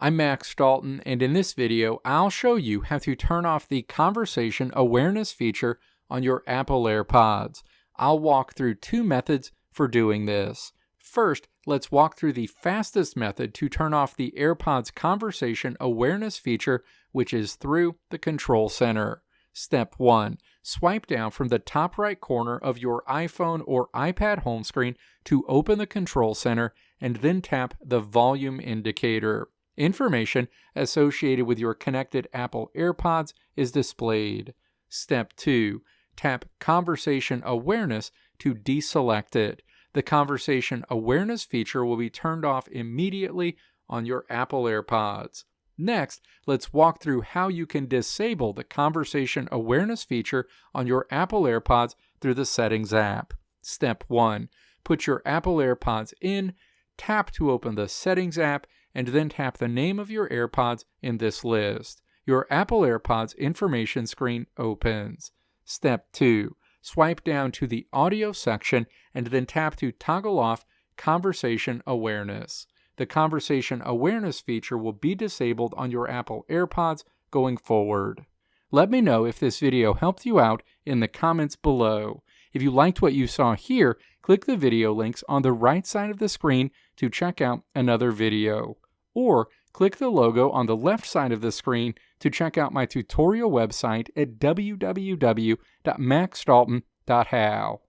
I'm Max Dalton, and in this video, I'll show you how to turn off the Conversation Awareness feature on your Apple AirPods. I'll walk through two methods for doing this. First, let's walk through the fastest method to turn off the AirPods Conversation Awareness feature, which is through the Control Center. Step 1. Swipe down from the top right corner of your iPhone or iPad home screen to open the Control Center, and then tap the volume indicator. Information associated with your connected Apple AirPods is displayed. Step 2. Tap Conversation Awareness to deselect it. The Conversation Awareness feature will be turned off immediately on your Apple AirPods. Next, let's walk through how you can disable the Conversation Awareness feature on your Apple AirPods through the Settings app. Step 1. Put your Apple AirPods in, tap to open the Settings app, and then tap the name of your AirPods in this list. Your Apple AirPods information screen opens. Step 2. Swipe down to the Audio section and then tap to toggle off Conversation Awareness. The Conversation Awareness feature will be disabled on your Apple AirPods going forward. Let me know if this video helped you out in the comments below. If you liked what you saw here, click the video links on the right side of the screen to check out another video. Or click the logo on the left side of the screen to check out my tutorial website at www.maxdalton.how.